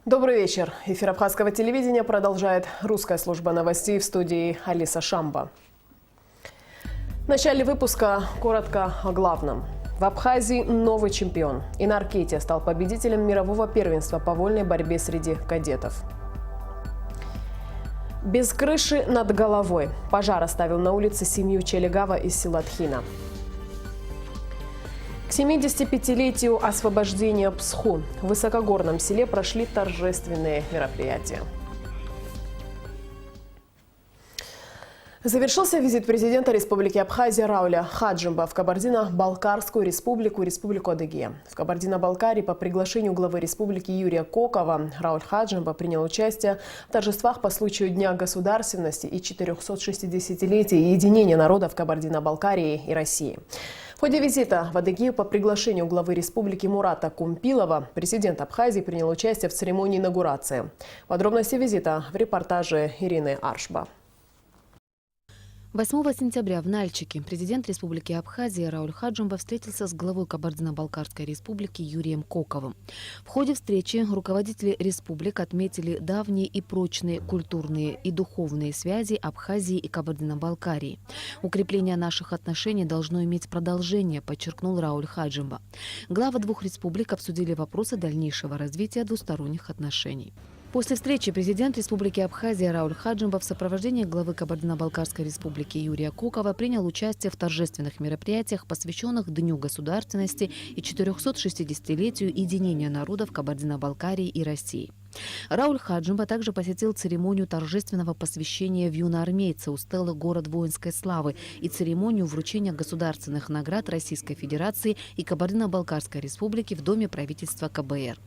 Добрый вечер. Эфир Абхазского телевидения продолжает русская служба новостей, в студии Алиса Шамба. В начале выпуска коротко о главном. В Абхазии новый чемпион. Инар Кети стал победителем мирового первенства по вольной борьбе среди кадетов. Без крыши над головой. Пожар оставил на улице семью Челегава из села Тхина. К 75-летию освобождения Псху в высокогорном селе прошли торжественные мероприятия. Завершился визит президента Республики Абхазия Рауля Хаджимба в Кабардино-Балкарскую республику и Республику Адыгея. В Кабардино-Балкарии по приглашению главы республики Юрия Кокова Рауль Хаджимба принял участие в торжествах по случаю Дня государственности и 460-летия единения народов Кабардино-Балкарии и России. В ходе визита в Адыгею по приглашению главы республики Мурата Кумпилова президент Абхазии принял участие в церемонии инаугурации. Подробности визита в репортаже Ирины Аршба. 8 сентября в Нальчике президент Республики Абхазия Рауль Хаджимба встретился с главой Кабардино-Балкарской республики Юрием Коковым. В ходе встречи руководители республик отметили давние и прочные культурные и духовные связи Абхазии и Кабардино-Балкарии. Укрепление наших отношений должно иметь продолжение, подчеркнул Рауль Хаджимба. Главы двух республик обсудили вопросы дальнейшего развития двусторонних отношений. После встречи президент Республики Абхазия Рауль Хаджимба в сопровождении главы Кабардино-Балкарской республики Юрия Кокова принял участие в торжественных мероприятиях, посвященных Дню государственности и 460-летию единения народов Кабардино-Балкарии и России. Рауль Хаджимба также посетил церемонию торжественного посвящения в юноармейца у стелы «Город воинской славы» и церемонию вручения государственных наград Российской Федерации и Кабардино-Балкарской республики в Доме правительства КБР.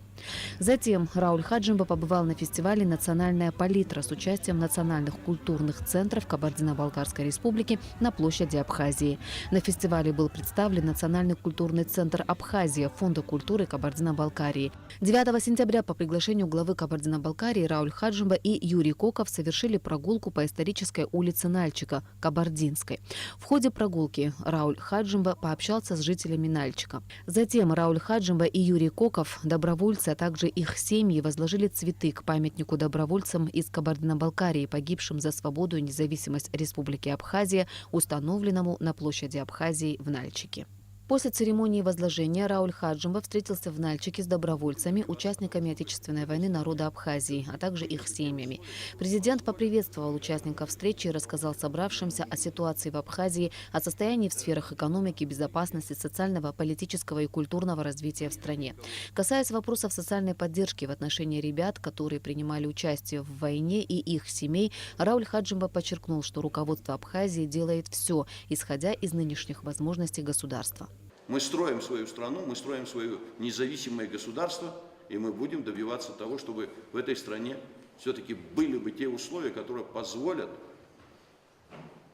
Затем Рауль Хаджимба побывал на фестивале «Национальная палитра» с участием национальных культурных центров Кабардино-Балкарской республики на площади Абхазии. На фестивале был представлен Национальный культурный центр «Абхазия» Фонда культуры Кабардино-Балкарии. 9 сентября по приглашению главы Кабардино-Балкарии Рауль Хаджимба и Юрий Коков совершили прогулку по исторической улице Нальчика, Кабардинской. В ходе прогулки Рауль Хаджимба пообщался с жителями Нальчика. Затем Рауль Хаджимба и Юрий Коков, добровольцы, а также их семьи, возложили цветы к памятнику добровольцам из Кабардино-Балкарии, погибшим за свободу и независимость Республики Абхазия, установленному на площади Абхазии в Нальчике. После церемонии возложения Рауль Хаджимба встретился в Нальчике с добровольцами, участниками Отечественной войны народа Абхазии, а также их семьями. Президент поприветствовал участников встречи и рассказал собравшимся о ситуации в Абхазии, о состоянии в сферах экономики, безопасности, социального, политического и культурного развития в стране. Касаясь вопросов социальной поддержки в отношении ребят, которые принимали участие в войне, и их семей, Рауль Хаджимба подчеркнул, что руководство Абхазии делает все, исходя из нынешних возможностей государства. Мы строим свою страну, мы строим свое независимое государство, и мы будем добиваться того, чтобы в этой стране все-таки были бы те условия, которые позволят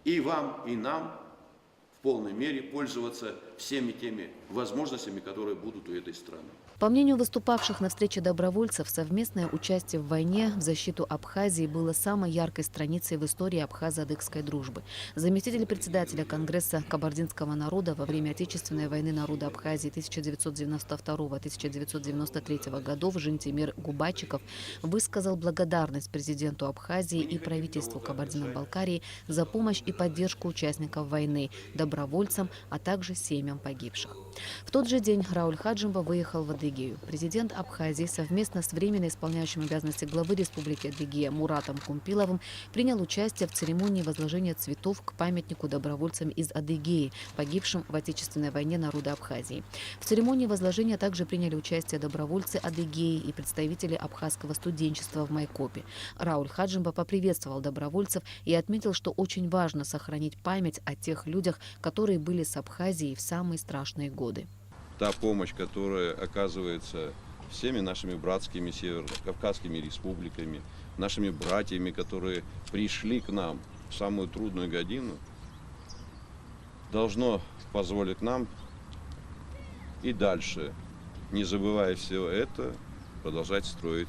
и вам, и нам в полной мере пользоваться всеми теми возможностями, которые будут у этой страны. По мнению выступавших на встрече добровольцев, совместное участие в войне в защиту Абхазии было самой яркой страницей в истории абхазо-адыгской дружбы. Заместитель председателя Конгресса кабардинского народа во время Отечественной войны народа Абхазии 1992-1993 годов Жентимир Губачиков высказал благодарность президенту Абхазии и правительству Кабардино-Балкарии за помощь и поддержку участников войны, добровольцам, а также семьям погибших. В тот же день Рауль Хаджимба выехал в Адыгею. Президент Абхазии совместно с временно исполняющим обязанности главы Республики Адыгея Муратом Кумпиловым принял участие в церемонии возложения цветов к памятнику добровольцам из Адыгеи, погибшим в Отечественной войне народа Абхазии. В церемонии возложения также приняли участие добровольцы Адыгеи и представители абхазского студенчества в Майкопе. Рауль Хаджимба поприветствовал добровольцев и отметил, что очень важно сохранить память о тех людях, которые были с Абхазией в самые страшные годы. Та помощь, которая оказывается всеми нашими братскими северо-кавказскими республиками, нашими братьями, которые пришли к нам в самую трудную годину, должно позволить нам и дальше, не забывая все это, продолжать строить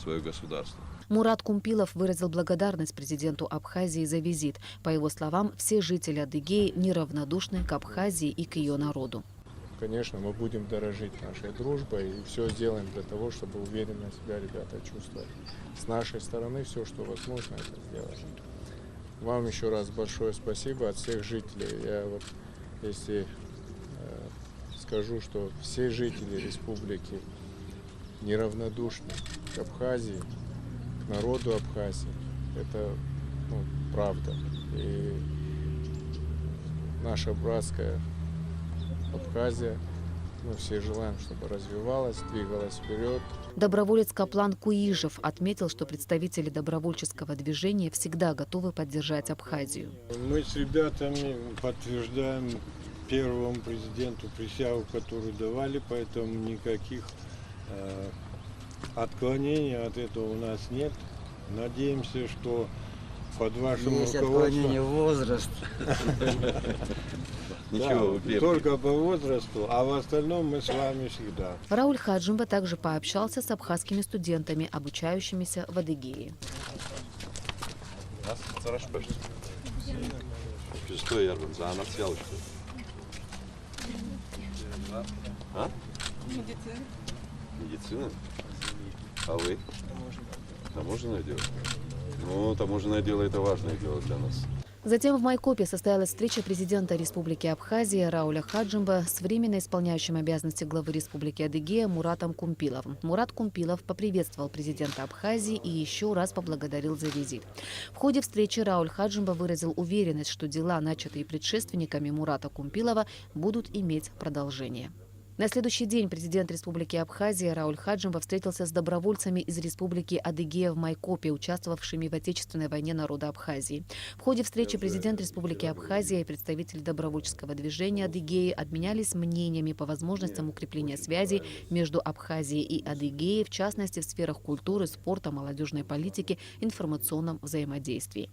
свое государство. Мурат Кумпилов выразил благодарность президенту Абхазии за визит. По его словам, все жители Адыгеи неравнодушны к Абхазии и к ее народу. конечно, мы будем дорожить нашей дружбой и все сделаем для того, чтобы уверенно себя ребята чувствовали. С нашей стороны все, что возможно, это сделать. Вам еще раз большое спасибо от всех жителей. Я вот, если скажу, что все жители республики неравнодушны к Абхазии, к народу Абхазии. Это правда. И наша братская Абхазия, мы все желаем, чтобы развивалась, двигалась вперед. Доброволец Каплан Куижев отметил, что представители добровольческого движения всегда готовы поддержать Абхазию. Мы с ребятами подтверждаем первому президенту присягу, которую давали, поэтому никаких отклонений от этого у нас нет. Надеемся, что под вашим Есть руководством... отклонение в возраст. Да, только по возрасту, а в остальном мы с вами всегда. Рауль Хаджимба также пообщался с абхазскими студентами, обучающимися в Адыгее. Медицина? А вы? Таможенное дело? Ну, таможенное дело – это важное дело для нас. Затем в Майкопе состоялась встреча президента Республики Абхазия Рауля Хаджимба с временно исполняющим обязанности главы Республики Адыгея Муратом Кумпиловым. Мурат Кумпилов поприветствовал президента Абхазии и еще раз поблагодарил за визит. В ходе встречи Рауль Хаджимба выразил уверенность, что дела, начатые предшественниками Мурата Кумпилова, будут иметь продолжение. На следующий день президент Республики Абхазия Рауль Хаджимба встретился с добровольцами из Республики Адыгея в Майкопе, участвовавшими в Отечественной войне народа Абхазии. В ходе встречи президент Республики Абхазия и представители добровольческого движения Адыгеи обменялись мнениями по возможностям укрепления связей между Абхазией и Адыгеей, в частности в сферах культуры, спорта, молодежной политики, информационном взаимодействии.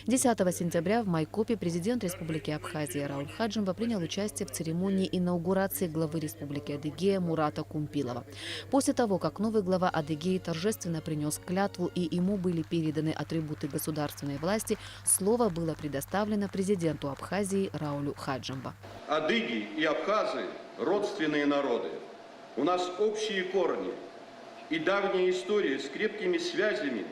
10 сентября в Майкопе президент Республики Абхазия Рауль Хаджимба принял участие в церемонии инаугурации главы Республики Адыгея Мурата Кумпилова. После того, как новый глава Адыгеи торжественно принес клятву и ему были переданы атрибуты государственной власти, слово было предоставлено президенту Абхазии Раулю Хаджимба. Адыги и абхазы – родственные народы. У нас общие корни и давняя история с крепкими связями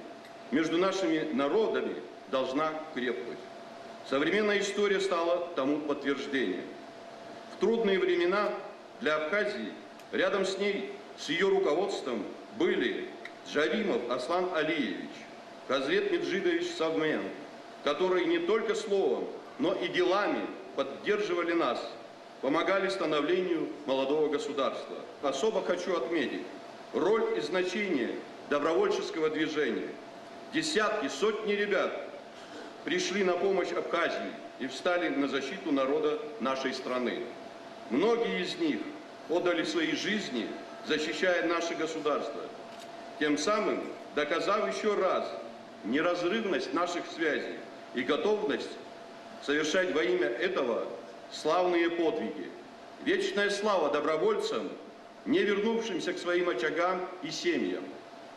между нашими народами должна крепнуть. Современная история стала тому подтверждением. В трудные времена для Абхазии рядом с ней, с ее руководством, были Джаримов Аслан Алиевич, Казрет Меджидович Савмен, которые не только словом, но и делами поддерживали нас, помогали становлению молодого государства. Особо хочу отметить роль и значение добровольческого движения. Десятки, сотни ребят пришли на помощь Абхазии и встали на защиту народа нашей страны. Многие из них отдали свои жизни, защищая наше государство, тем самым доказав еще раз неразрывность наших связей и готовность совершать во имя этого славные подвиги. Вечная слава добровольцам, не вернувшимся к своим очагам и семьям,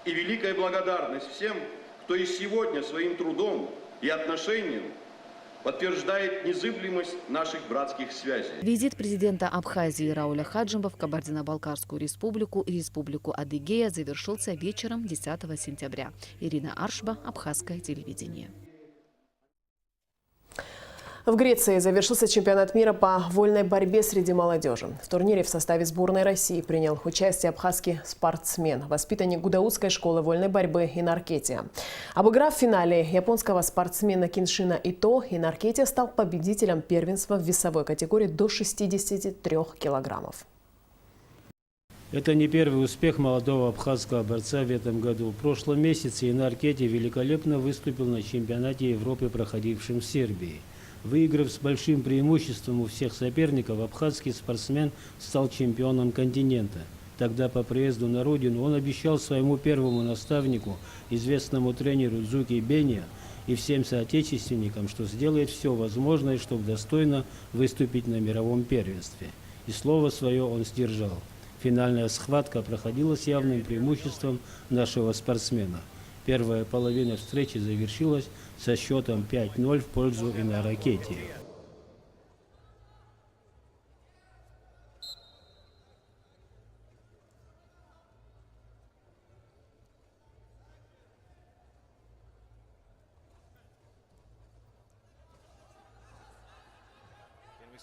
и великая благодарность всем, кто и сегодня своим трудом и отношением подтверждает незыблемость наших братских связей. Визит президента Абхазии Рауля Хаджимба в Кабардино-Балкарскую республику и республику Адыгея завершился вечером 10 сентября. Ирина Аршба, Абхазское телевидение. В Греции завершился чемпионат мира по вольной борьбе среди молодежи. В турнире в составе сборной России принял участие абхазский спортсмен, воспитанник Гудаутской школы вольной борьбы Инаркетия. Обыграв в финале японского спортсмена Киншина Ито, Инаркетия стал победителем первенства в весовой категории до 63 килограммов. Это не первый успех молодого абхазского борца в этом году. В прошлом месяце Инаркетия великолепно выступил на чемпионате Европы, проходившем в Сербии. Выиграв с большим преимуществом у всех соперников, абхазский спортсмен стал чемпионом континента. Тогда по приезду на родину он обещал своему первому наставнику, известному тренеру Дзуки Бения, и всем соотечественникам, что сделает все возможное, чтобы достойно выступить на мировом первенстве. И слово свое он сдержал. Финальная схватка проходила с явным преимуществом нашего спортсмена. Первая половина встречи завершилась со счетом 5-0 в пользу Инаркетии.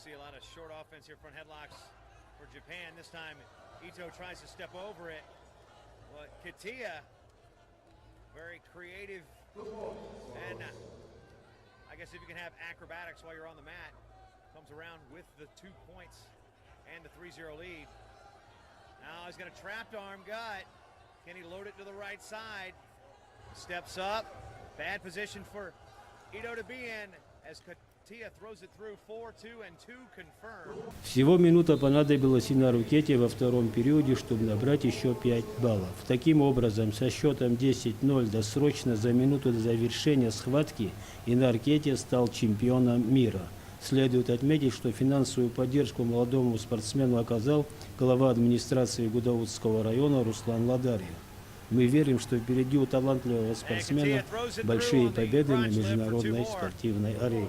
see a lot of short offense here, front headlocks for Japan. This time, Ito tries to step over it. Well, Katia, very creative. And I guess if you can have acrobatics while you're on the mat, comes around with the 2 points and the 3-0 lead. Now he's got a trapped arm gut. Can he load it to the right side? Steps up. Bad position for Ito to be in as Katia throws it through 4-2 and 2 confirmed. Всего минута понадобилась Инару Кетти во втором периоде, чтобы набрать еще 5 баллов. Таким образом, со счетом 10-0 досрочно за минуту до завершения схватки Инар Кетти стал чемпионом мира. Следует отметить, что финансовую поддержку молодому спортсмену оказал глава администрации Гудаутского района Руслан Ладарьев. Мы верим, что впереди у талантливого спортсмена большие победы на международной спортивной арене.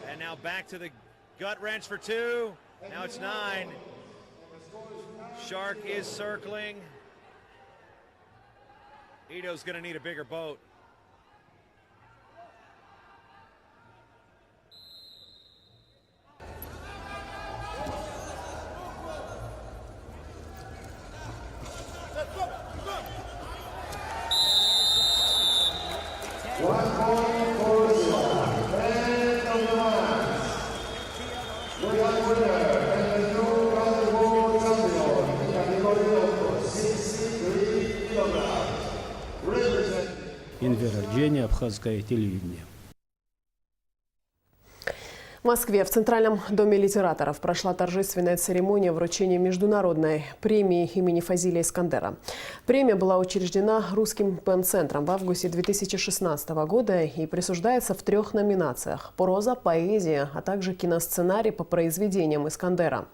And now back to the gut wrench for 2. Now it's 9. Shark is circling. Ito's going to need a bigger boat. Инвер Арджени, Абхазское телевидение. В Москве в Центральном доме литераторов прошла торжественная церемония вручения международной премии имени Фазилия Искандера. Премия была учреждена Русским пен-центром в августе 2016 года и присуждается в 3 номинациях – проза, поэзия, а также киносценарий по произведениям Искандера.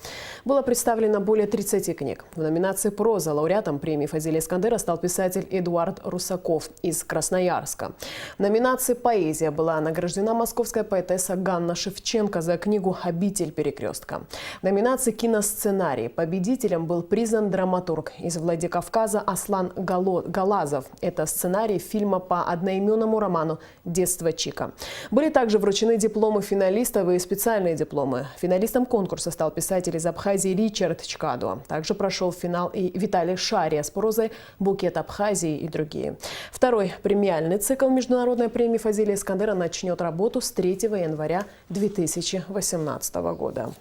Было представлено более 30 книг. В номинации «Проза» лауреатом премии Фазилия Искандера стал писатель Эдуард Русаков из Красноярска. В номинации «Поэзия» была награждена московская поэтесса Ганна Шевченко за книгу «Обитель перекрестка». В номинации «Киносценарий» победителем был признан драматург из Владикавказа Аслан Галазов. Это сценарий фильма по одноименному роману «Детство Чика». Были также вручены дипломы финалистов и специальные дипломы. Финалистом конкурса стал писатель из Абхазии Ричард Чкадо. Также прошел финал и Виталий Шария с прозой «Букет Абхазии» и другие. Второй премиальный цикл международной премии Фазилия Искандера начнет работу с 3 января 2018 года.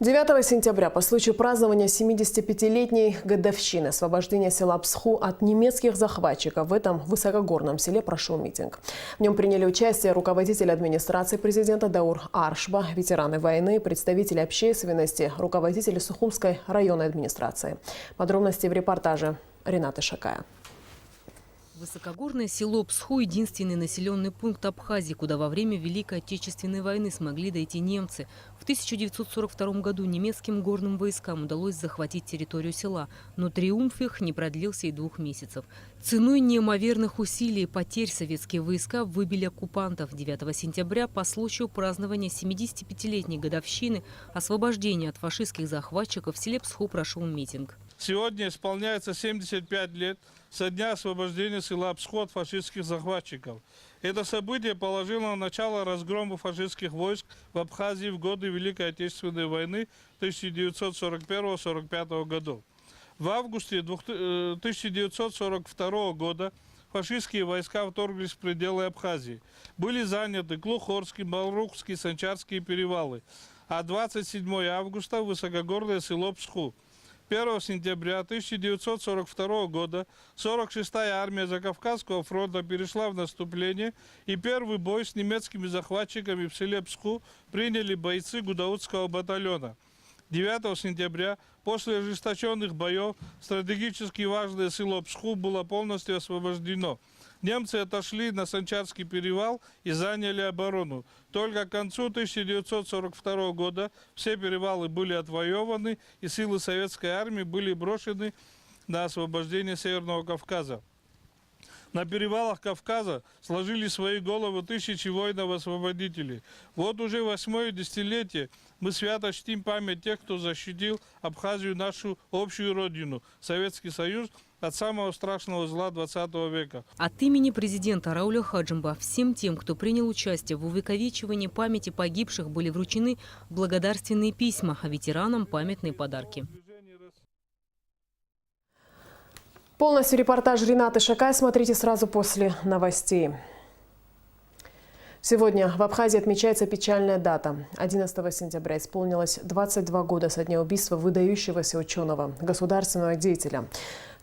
9 сентября по случаю празднования 75-летней годовщины освобождения села Псху от немецких захватчиков в этом высокогорном селе прошел митинг. В нем приняли участие руководитель администрации президента Даур Аршба, ветераны войны, представители общественности, руководители Сухумской районной администрации. Подробности в репортаже Ренаты Шакая. Высокогорное село Псху – единственный населенный пункт Абхазии, куда во время Великой Отечественной войны смогли дойти немцы. В 1942 году немецким горным войскам удалось захватить территорию села, но триумф их не продлился и 2 месяцев. Ценой неимоверных усилий и потерь советские войска выбили оккупантов. 9 сентября по случаю празднования 75-летней годовщины освобождения от фашистских захватчиков в селе Псху прошел митинг. Сегодня исполняется 75 лет со дня освобождения села Псху от фашистских захватчиков. Это событие положило начало разгрому фашистских войск в Абхазии в годы Великой Отечественной войны 1941-1945 годов. В августе 1942 года фашистские войска вторглись в пределы Абхазии. Были заняты Клухорский, Балрухский, Санчарские перевалы, а 27 августа высокогорное село Псху. 1 сентября 1942 года 46-я армия Закавказского фронта перешла в наступление, и первый бой с немецкими захватчиками в селе Псху приняли бойцы Гудаутского батальона. 9 сентября после ожесточенных боев стратегически важное село Псху было полностью освобождено. Немцы отошли на Санчарский перевал и заняли оборону. Только к концу 1942 года все перевалы были отвоеваны, и силы советской армии были брошены на освобождение Северного Кавказа. На перевалах Кавказа сложили свои головы тысячи воинов-освободителей. Вот уже 8-е десятилетие мы свято чтим память тех, кто защитил Абхазию, нашу общую родину, Советский Союз, от самого страшного зла 20 века. От имени президента Рауля Хаджимба всем тем, кто принял участие в увековечивании памяти погибших, были вручены благодарственные письма, а ветеранам памятные подарки. Полностью репортаж Ренаты Шакай смотрите сразу после новостей. Сегодня в Абхазии отмечается печальная дата. 11 сентября исполнилось 22 года со дня убийства выдающегося ученого, государственного деятеля,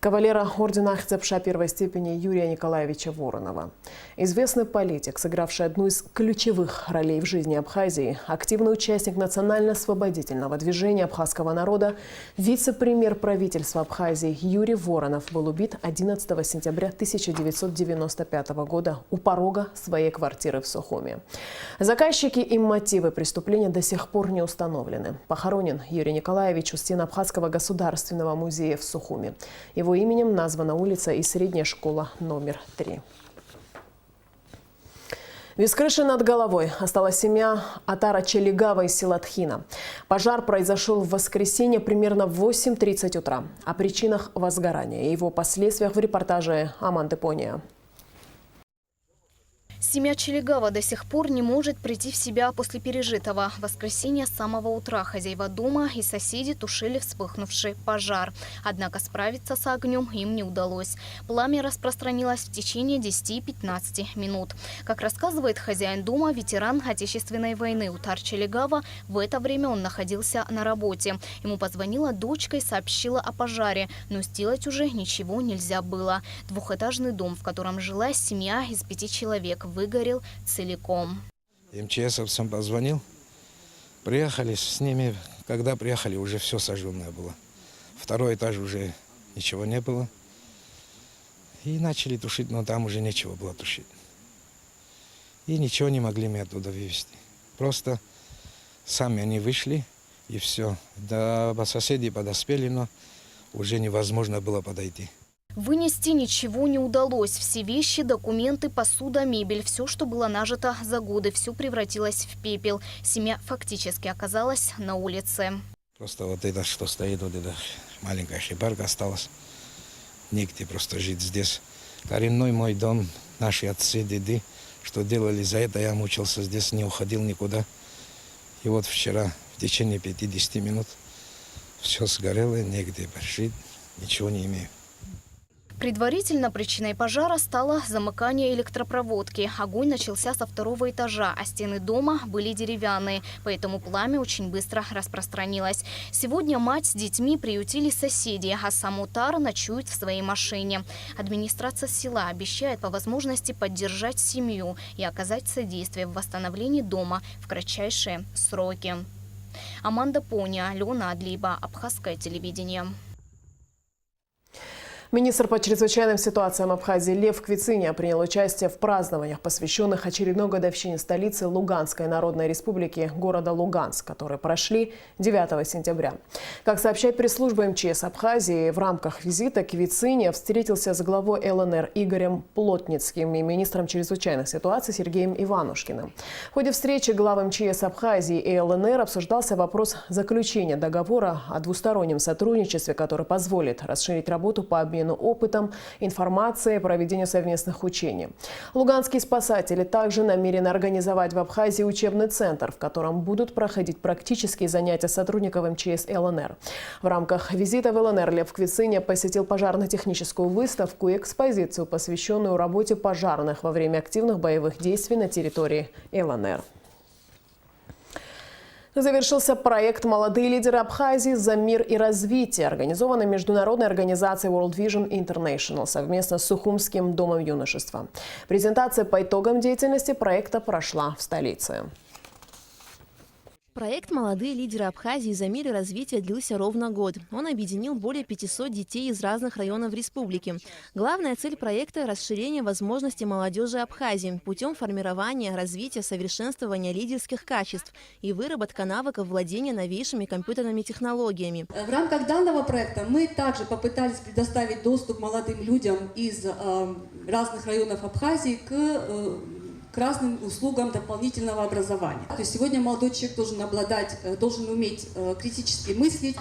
кавалера ордена Ахтзепша первой степени Юрия Николаевича Воронова. Известный политик, сыгравший одну из ключевых ролей в жизни Абхазии, активный участник национально-освободительного движения абхазского народа, вице-премьер правительства Абхазии Юрий Воронов был убит 11 сентября 1995 года у порога своей квартиры в Сухуми. Заказчики и мотивы преступления до сих пор не установлены. Похоронен Юрий Николаевич у стен Абхазского государственного музея в Сухуми. Его именем названа улица и средняя школа номер 3. Без крыши над головой осталась семья Атара Челигава из села Тхина. Пожар произошел в воскресенье примерно в 8:30 утра. О причинах возгорания и его последствиях в репортаже Аманды Пония. Семья Челигава до сих пор не может прийти в себя после пережитого. В воскресенье с самого утра хозяева дома и соседи тушили вспыхнувший пожар. Однако справиться с огнем им не удалось. Пламя распространилось в течение 10-15 минут. Как рассказывает хозяин дома, ветеран Отечественной войны Утар Челигава, в это время он находился на работе. Ему позвонила дочка и сообщила о пожаре, но сделать уже ничего нельзя было. Двухэтажный дом, в котором жила семья из 5 человек, выгорел целиком. МЧСовцам позвонил, приехали с ними, когда приехали, уже все сожженное было. Второй этаж уже ничего не было. И начали тушить, но там уже нечего было тушить. И ничего не могли мы оттуда вывести. Просто сами они вышли, и все. До соседей подоспели, но уже невозможно было подойти. Вынести ничего не удалось. Все вещи, документы, посуда, мебель, все, что было нажито за годы, все превратилось в пепел. Семья фактически оказалась на улице. Просто вот это, что стоит, вот эта маленькая хибарка осталась. Нигде просто жить здесь. Коренной мой дом, наши отцы, деды, что делали за это, я мучился здесь, не уходил никуда. И вот вчера в течение 50 минут все сгорело, негде жить, ничего не имею. Предварительно причиной пожара стало замыкание электропроводки. Огонь начался со 2-го этажа, а стены дома были деревянные, поэтому пламя очень быстро распространилось. Сегодня мать с детьми приютили соседи, а сам Утар ночует в своей машине. Администрация села обещает по возможности поддержать семью и оказать содействие в восстановлении дома в кратчайшие сроки. Аманда Поня, Алена Адлиба, Абхазское телевидение. Министр по чрезвычайным ситуациям Абхазии Лев Квициня принял участие в празднованиях, посвященных очередной годовщине столицы Луганской Народной Республики, города Луганск, которые прошли 9 сентября. Как сообщает пресс-служба МЧС Абхазии, в рамках визита Квициня встретился с главой ЛНР Игорем Плотницким и министром чрезвычайных ситуаций Сергеем Иванушкиным. В ходе встречи глав МЧС Абхазии и ЛНР обсуждался вопрос заключения договора о двустороннем сотрудничестве, который позволит расширить работу по обмену опытом, информацией, проведению совместных учений. Луганские спасатели также намерены организовать в Абхазии учебный центр, в котором будут проходить практические занятия сотрудников МЧС и ЛНР. В рамках визита в ЛНР Лев Квициня посетил пожарно-техническую выставку и экспозицию, посвященную работе пожарных во время активных боевых действий на территории ЛНР. Завершился проект «Молодые лидеры Абхазии за мир и развитие», организованный международной организацией World Vision International совместно с Сухумским домом юношества. Презентация по итогам деятельности проекта прошла в столице. Проект «Молодые лидеры Абхазии за мир и развитие» длился ровно год. Он объединил более 500 детей из разных районов республики. Главная цель проекта – расширение возможностей молодежи Абхазии путем формирования, развития, совершенствования лидерских качеств и выработка навыков владения новейшими компьютерными технологиями. В рамках данного проекта мы также попытались предоставить доступ молодым людям из разных районов Абхазии к разным услугам дополнительного образования. То есть сегодня молодой человек должен уметь критически мыслить,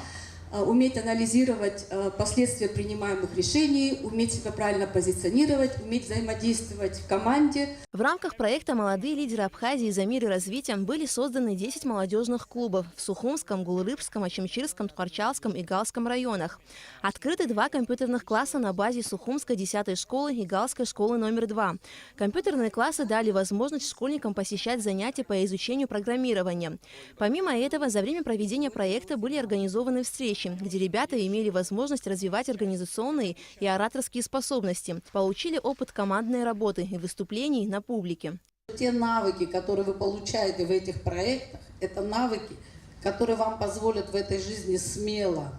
уметь анализировать последствия принимаемых решений, уметь себя правильно позиционировать, уметь взаимодействовать в команде. В рамках проекта «Молодые лидеры Абхазии за мир и развитие» были созданы 10 молодежных клубов в Сухумском, Гулрыбском, Ачимчирском, Тхарчалском и Галском районах. Открыты 2 компьютерных класса на базе Сухумской 10-й школы и Галской школы номер 2. Компьютерные классы дали возможность школьникам посещать занятия по изучению программирования. Помимо этого, за время проведения проекта были организованы встречи, где ребята имели возможность развивать организационные и ораторские способности, получили опыт командной работы и выступлений на публике. Те навыки, которые вы получаете в этих проектах, это навыки, которые вам позволят в этой жизни смело,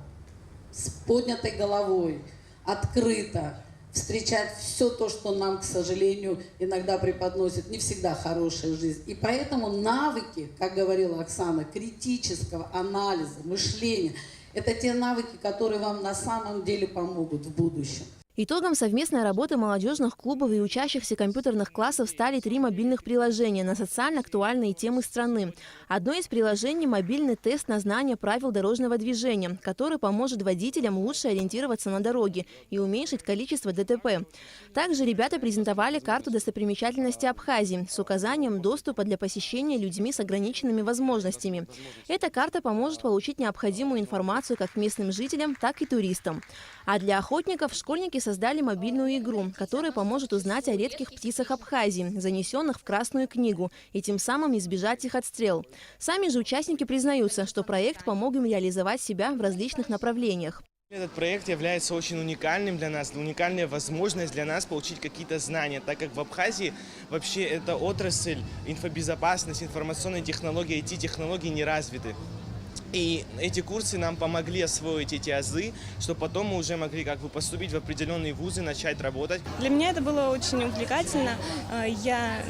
с поднятой головой, открыто встречать все то, что нам, к сожалению, иногда преподносит не всегда хорошая жизнь. И поэтому навыки, как говорила Оксана, критического анализа, мышления – это те навыки, которые вам на самом деле помогут в будущем. Итогом совместной работы молодежных клубов и учащихся компьютерных классов стали 3 мобильных приложения на социально актуальные темы страны. Одно из приложений – мобильный тест на знание правил дорожного движения, который поможет водителям лучше ориентироваться на дороге и уменьшить количество ДТП. Также ребята презентовали карту достопримечательностей Абхазии с указанием доступа для посещения людьми с ограниченными возможностями. Эта карта поможет получить необходимую информацию как местным жителям, так и туристам. А для охотников школьники создали мобильную игру, которая поможет узнать о редких птицах Абхазии, занесенных в Красную книгу, и тем самым избежать их отстрел. Сами же участники признаются, что проект помог им реализовать себя в различных направлениях. Этот проект является очень уникальным для нас, уникальная возможность для нас получить какие-то знания, так как в Абхазии вообще эта отрасль инфобезопасность, информационные технологии, IT-технологии не развиты. И эти курсы нам помогли освоить эти азы, чтобы потом мы уже могли поступить в определенные вузы, начать работать. Для меня это было очень увлекательно. Я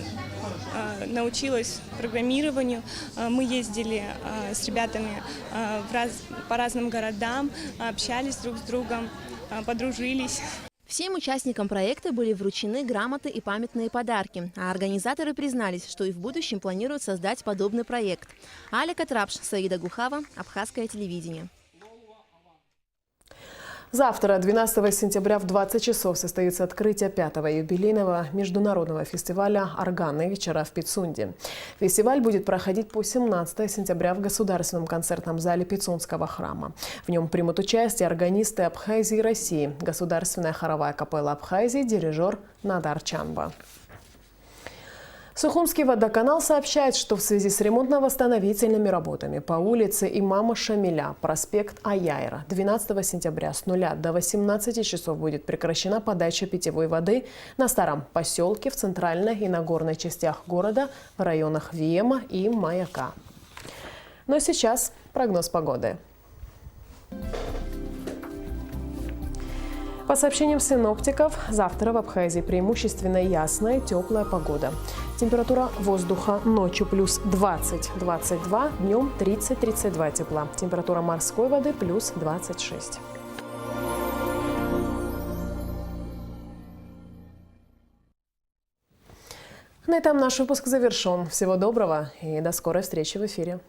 научилась программированию. Мы ездили с ребятами по разным городам, общались друг с другом, подружились. Всем участникам проекта были вручены грамоты и памятные подарки, а организаторы признались, что и в будущем планируют создать подобный проект. Аля Катрапш, Саида Гухава, Абхазское телевидение. Завтра, 12 сентября в 20 часов, состоится открытие 5-го юбилейного международного фестиваля «Органные вечера» в Пицунде. Фестиваль будет проходить по 17 сентября в Государственном концертном зале Пицунского храма. В нем примут участие органисты Абхазии и России, Государственная хоровая капелла Абхазии, дирижер Надар Чанба. Сухумский водоканал сообщает, что в связи с ремонтно-восстановительными работами по улице Имама Шамиля, проспект Аяйра, 12 сентября с 0 до 18 часов будет прекращена подача питьевой воды на Старом поселке, в центральной и нагорной частях города, в районах Виема и Маяка. Но сейчас прогноз погоды. По сообщениям синоптиков, завтра в Абхазии преимущественно ясная, теплая погода. Температура воздуха ночью плюс 20-22, днем 30-32 тепла. Температура морской воды плюс 26. На этом наш выпуск завершен. Всего доброго и до скорой встречи в эфире.